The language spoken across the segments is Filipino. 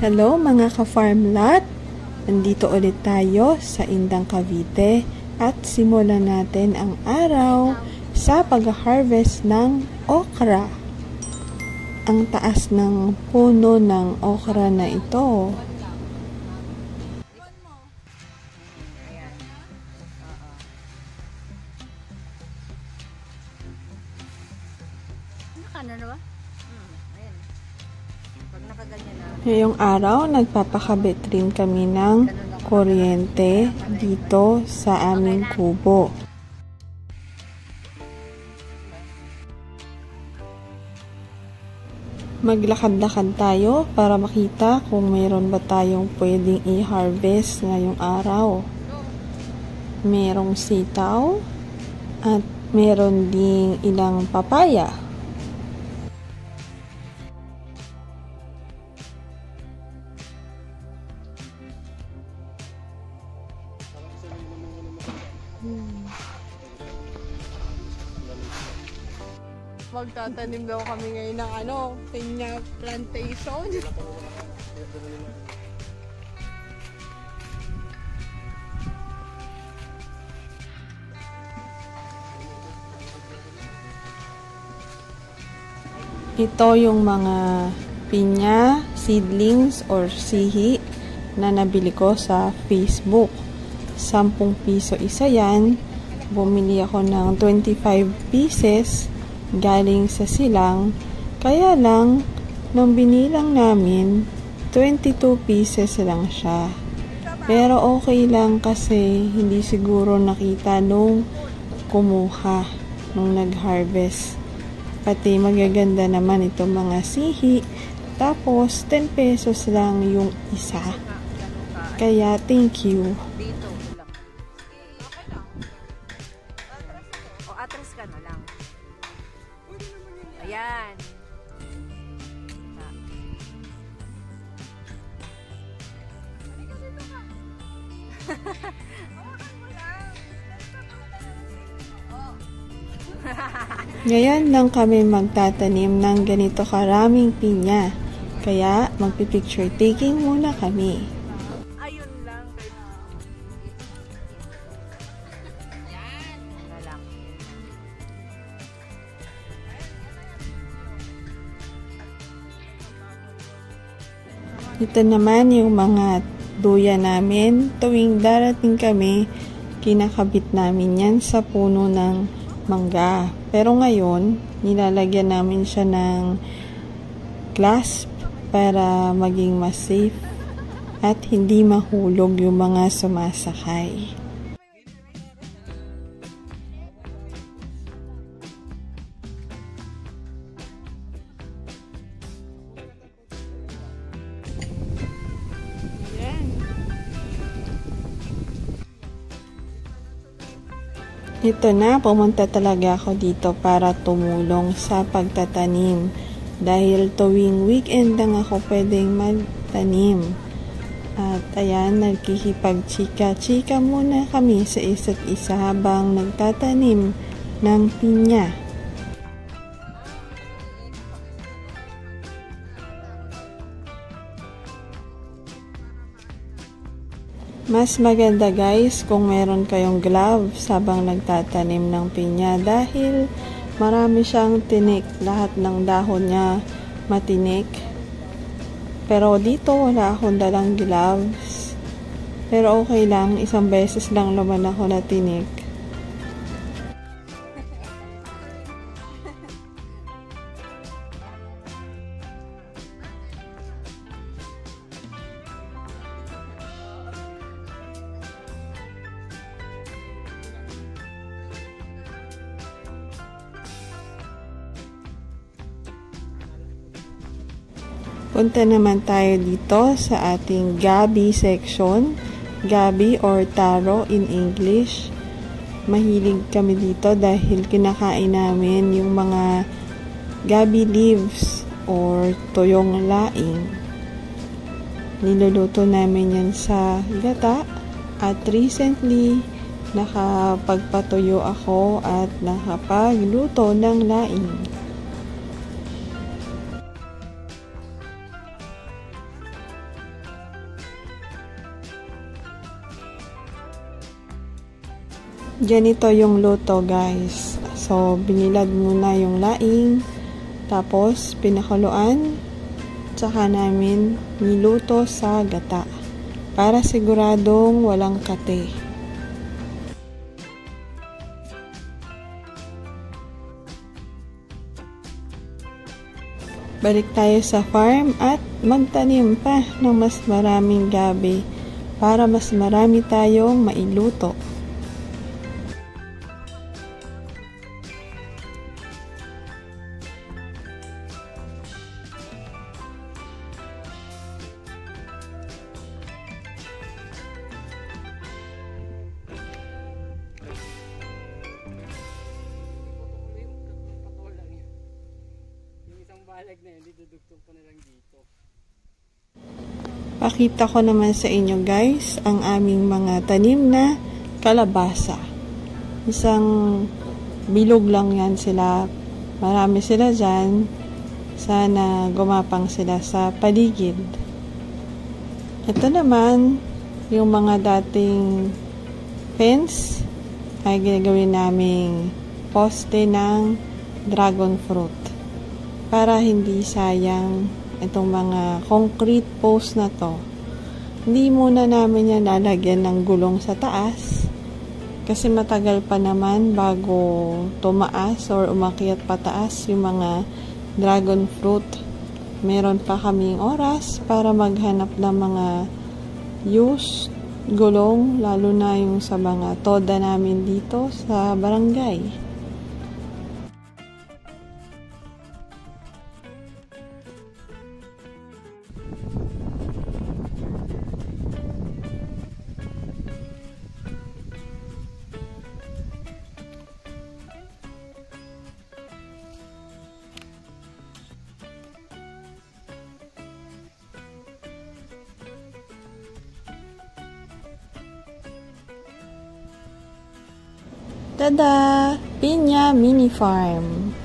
Hello mga ka-farmlat! Nandito ulit tayo sa Indang Cavite at simulan natin ang araw sa pag-harvest ng okra. Ang taas ng puno ng okra na ito. Ngayong araw, nagpapakabit rin kami ng kuryente dito sa aming kubo. Maglakad-lakad tayo para makita kung mayroon ba tayong pwedeng i-harvest ngayong araw. Merong sitaw at meron ding ilang papaya. Magtatanim daw kami ngayon ng pinya plantation. Ito yung mga pinya, seedlings or sihi na nabili ko sa Facebook. 10 piso isa yan. Bumili ako ng 25 pieces galing sa silang. Kaya lang, nung binilang namin, 22 pieces lang siya. Pero okay lang kasi hindi siguro nakita nung kumuha, nung nag-harvest. Pati magaganda naman itong mga sihi. Tapos, 10 pesos lang yung isa. Kaya, thank you. Atras ka na lang. Ayan. Ngayon lang kami magtatanim ng ganito karaming pinya. Kaya magpipicture taking muna kami. Ayun lang. Ito naman yung mga duya namin. Tuwing darating kami, kinakabit namin yan sa puno ng mangga. Pero ngayon, nilalagyan namin siya ng clasp para maging mas safe at hindi mahulog yung mga sumasakay. Ito na, pumunta talaga ako dito para tumulong sa pagtatanim. Dahil tuwing weekend lang ako pwedeng magtanim. At ayan, nagkikipag-chika-chika muna kami sa isa't isa habang nagtatanim ng pinya. Mas maganda guys kung meron kayong gloves habang nagtatanim ng pinya dahil marami siyang tinik. Lahat ng dahon niya matinik. Pero dito wala akong dalang gloves. Pero okay lang, isang beses lang naman ako natinik. Punta naman tayo dito sa ating gabi section. Gabi or taro in English. Mahilig kami dito dahil kinakain namin yung mga gabi leaves or tuyong laing. Niluluto namin yan sa gata at recently nakapagpatuyo ako at nakapagluto ng laing. Ganito yung luto guys. So, binilad muna yung laing, tapos pinakuluan, tsaka namin niluto sa gata para siguradong walang kate. Balik tayo sa farm at magtanim pa ng mas maraming gabi para mas marami tayong mailuto. Pakita ko naman sa inyo guys ang aming mga tanim na kalabasa. Isang bilog lang yan sila. Marami sila dyan. Sana gumapang sila sa paligid. Ito naman yung mga dating fence ay ginagawin naming poste ng dragon fruit para hindi sayang itong mga concrete post na to. Hindi muna namin yan lalagyan ng gulong sa taas kasi matagal pa naman bago tumaas or umakyat pataas yung mga dragon fruit. Meron pa kaming oras para maghanap ng mga used gulong, lalo na yung sa mga toda namin dito sa barangay. Tada! Pinya Mini Farm.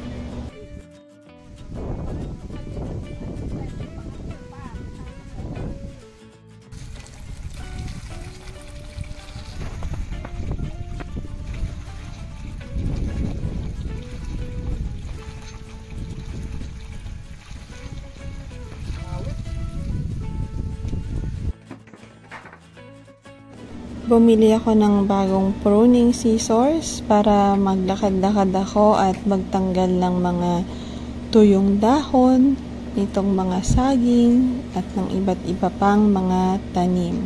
Bumili ako ng bagong pruning scissors para maglakad-lakad ako at magtanggal ng mga tuyong dahon, nitong mga saging at ng iba't iba pang mga tanim.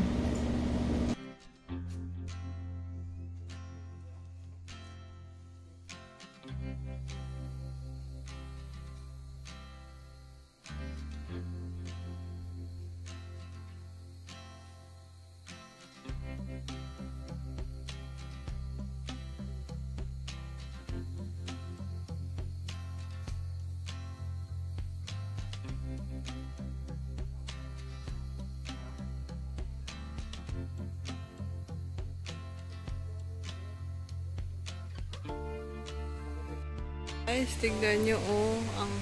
Guys, tignan nyo ang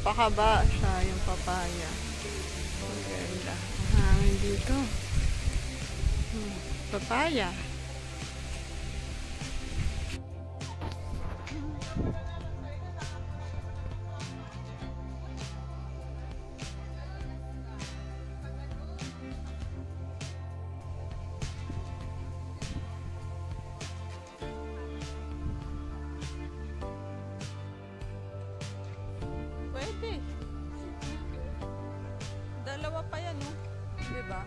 pakaba siya yung papaya. Ang ganda. Ang hangin dito. Papaya. Pwede. Dalawa pa yan, no? Diba?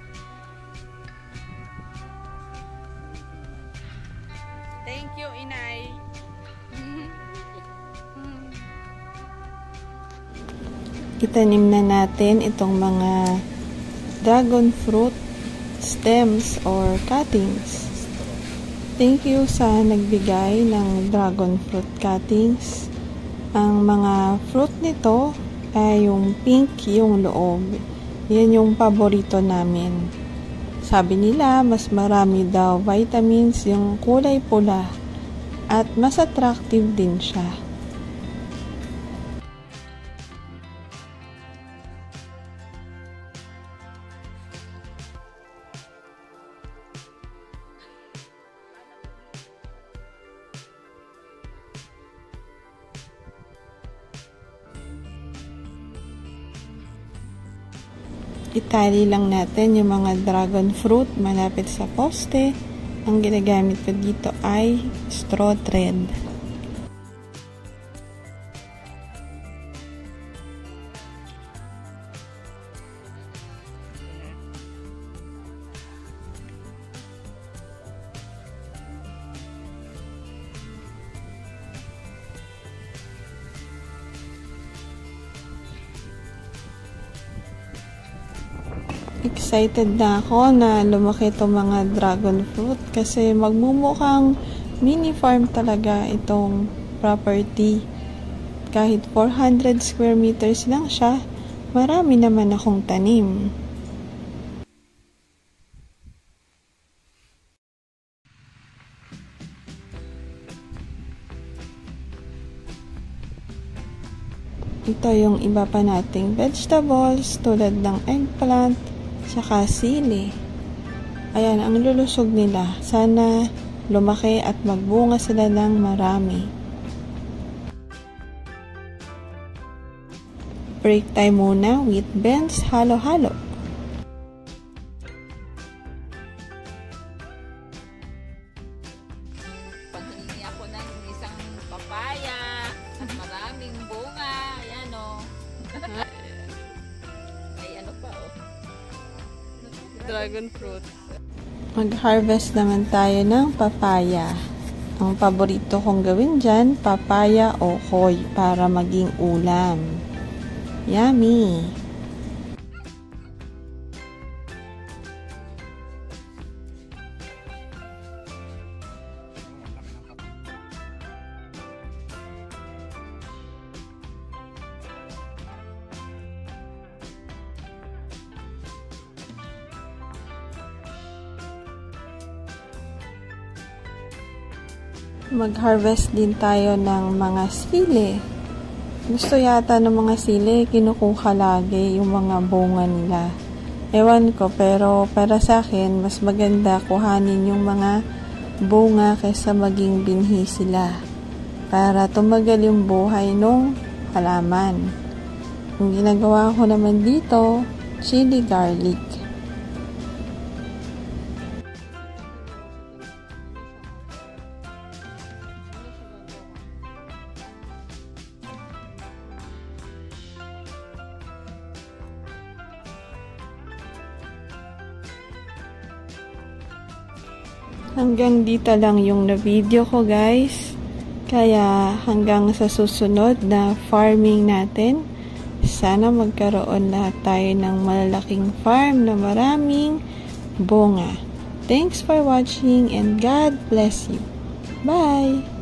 Thank you, Inay. Itanim na natin itong mga dragon fruit stems or cuttings. Thank you sa nagbigay ng dragon fruit cuttings. Ang mga fruit nito ay yung pink yung loob. Yan yung paborito namin. Sabi nila, mas marami daw vitamins yung kulay pula at mas attractive din siya. Itali lang natin yung mga dragon fruit malapit sa poste. Ang ginagamit ko dito ay straw thread. Excited na ako na lumaki itong mga dragon fruit kasi magmumukhang mini farm talaga itong property. Kahit 400 square meters lang siya, marami naman akong tanim. Ito yung iba pa nating vegetables tulad ng eggplant, tsaka sili. Ayan, ang lulusog nila. Sana lumaki at magbunga sila ng marami. Break time muna with Ben's Halo-Halo. Paghingi ako ng isang papaya at maraming bunga. Ayan o. May ano pa o. Dragon fruit. Mag-harvest naman tayo ng papaya. Ang paborito kong gawin dyan, papaya o khoy para maging ulam. Yummy! Mag-harvest din tayo ng mga sili. Gusto yata ng mga sili, kinukuha lagi yung mga bunga nila. Ewan ko, pero para sa akin, mas maganda kuhanin yung mga bunga kaysa maging binhi sila. Para tumagal yung buhay nung halaman. Yung ginagawa ko naman dito, chili garlic. Hanggang dito lang yung na-video ko guys. Kaya hanggang sa susunod na farming natin, sana magkaroon lahat tayo ng malalaking farm na maraming bunga. Thanks for watching and God bless you. Bye!